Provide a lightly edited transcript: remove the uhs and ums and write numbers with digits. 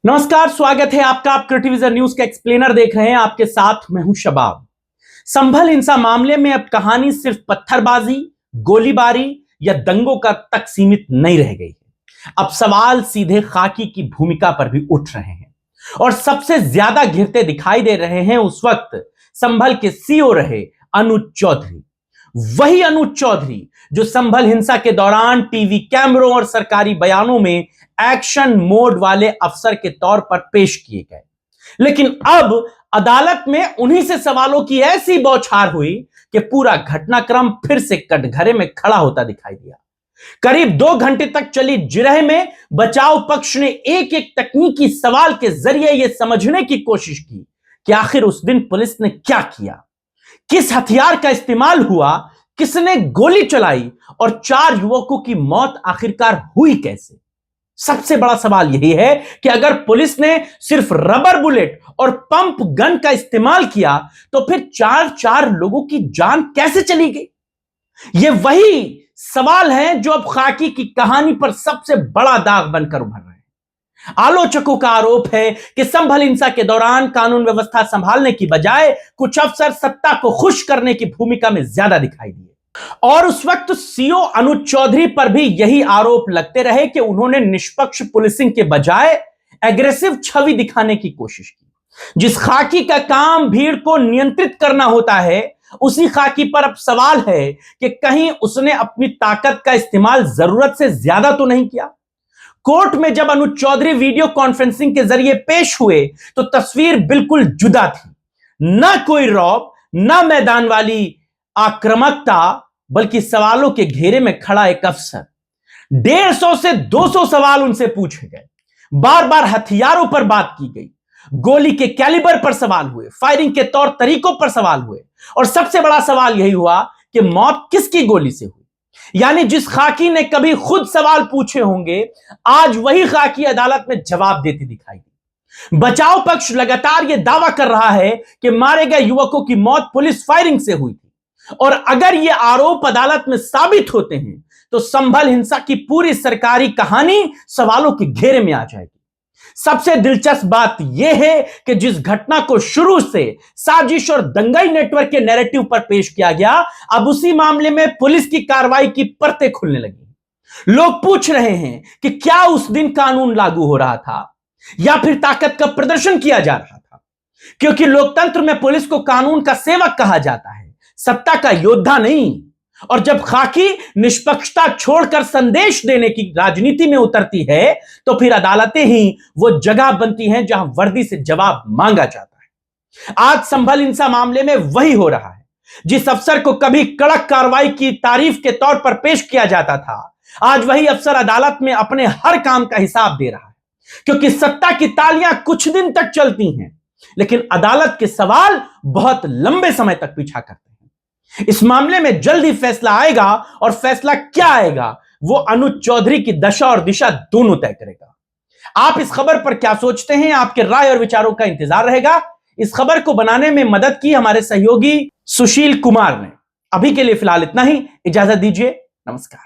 नमस्कार, स्वागत है आपका। आप क्रिएटिविजन न्यूज का एक्सप्लेनर देख रहे हैं। आपके साथ मैं हूं शबाब। संभल हिंसा मामले में अब कहानी सिर्फ पत्थरबाजी, गोलीबारी या दंगों का तक सीमित नहीं रह गई है। अब सवाल सीधे खाकी की भूमिका पर भी उठ रहे हैं और सबसे ज्यादा घिरते दिखाई दे रहे हैं उस वक्त संभल के सीओ रहे अनुज चौधरी। वही अनुज चौधरी जो संभल हिंसा के दौरान टीवी कैमरों और सरकारी बयानों में एक्शन मोड वाले अफसर के तौर पर पेश किए गए, लेकिन अब अदालत में उन्हीं से सवालों की ऐसी बौछार हुई कि पूरा घटनाक्रम फिर से कटघरे में खड़ा होता दिखाई दिया। करीब 2 घंटे तक चली जिरह में बचाव पक्ष ने एक एक तकनीकी सवाल के जरिए यह समझने की कोशिश की कि आखिर उस दिन पुलिस ने क्या किया, किस हथियार का इस्तेमाल हुआ, किसने गोली चलाई और 4 युवकों की मौत आखिरकार हुई कैसे। सबसे बड़ा सवाल यही है कि अगर पुलिस ने सिर्फ रबर बुलेट और पंप गन का इस्तेमाल किया तो फिर 4 लोगों की जान कैसे चली गई। यह वही सवाल है जो अब खाकी की कहानी पर सबसे बड़ा दाग बनकर उभर रहे हैं। आलोचकों का आरोप है कि संभल हिंसा के दौरान कानून व्यवस्था संभालने की बजाय कुछ अफसर सत्ता को खुश करने की भूमिका में ज्यादा दिखाई दिए और उस वक्त सीओ अनुज चौधरी पर भी यही आरोप लगते रहे कि उन्होंने निष्पक्ष पुलिसिंग के बजाय एग्रेसिव छवि दिखाने की कोशिश की। जिस खाकी का काम भीड़ को नियंत्रित करना होता है, उसी खाकी पर अब सवाल है कि कहीं उसने अपनी ताकत का इस्तेमाल जरूरत से ज्यादा तो नहीं किया। कोर्ट में जब अनुज चौधरी वीडियो कॉन्फ्रेंसिंग के जरिए पेश हुए तो तस्वीर बिल्कुल जुदा थी। ना कोई रौब, ना मैदान वाली आक्रामकता, बल्कि सवालों के घेरे में खड़ा एक अफसर। 150 से 200 सवाल उनसे पूछे गए, बार बार हथियारों पर बात की गई, गोली के कैलिबर पर सवाल हुए, फायरिंग के तौर तरीकों पर सवाल हुए और सबसे बड़ा सवाल यही हुआ कि मौत किसकी गोली से हुई। यानी जिस खाकी ने कभी खुद सवाल पूछे होंगे, आज वही खाकी अदालत में जवाब देती दिखाई दी। बचाव पक्ष लगातार यह दावा कर रहा है कि मारे गए युवकों की मौत पुलिस फायरिंग से हुई थी और अगर ये आरोप अदालत में साबित होते हैं तो संभल हिंसा की पूरी सरकारी कहानी सवालों के घेरे में आ जाएगी। सबसे दिलचस्प बात यह है कि जिस घटना को शुरू से साजिश और दंगई नेटवर्क के नैरेटिव पर पेश किया गया, अब उसी मामले में पुलिस की कार्रवाई की परतें खुलने लगी। लोग पूछ रहे हैं कि क्या उस दिन कानून लागू हो रहा था या फिर ताकत का प्रदर्शन किया जा रहा था, क्योंकि लोकतंत्र में पुलिस को कानून का सेवक कहा जाता है, सत्ता का योद्धा नहीं। और जब खाकी निष्पक्षता छोड़कर संदेश देने की राजनीति में उतरती है तो फिर अदालतें ही वो जगह बनती हैं जहां वर्दी से जवाब मांगा जाता है। आज संभल हिंसा मामले में वही हो रहा है। जिस अफसर को कभी कड़क कार्रवाई की तारीफ के तौर पर पेश किया जाता था, आज वही अफसर अदालत में अपने हर काम का हिसाब दे रहा है, क्योंकि सत्ता की तालियां कुछ दिन तक चलती हैं लेकिन अदालत के सवाल बहुत लंबे समय तक पीछा करते हैं। इस मामले में जल्द ही फैसला आएगा और फैसला क्या आएगा वो अनुज चौधरी की दशा और दिशा दोनों तय करेगा। आप इस खबर पर क्या सोचते हैं? आपके राय और विचारों का इंतजार रहेगा। इस खबर को बनाने में मदद की हमारे सहयोगी सुशील कुमार ने। अभी के लिए फिलहाल इतना ही, इजाजत दीजिए, नमस्कार।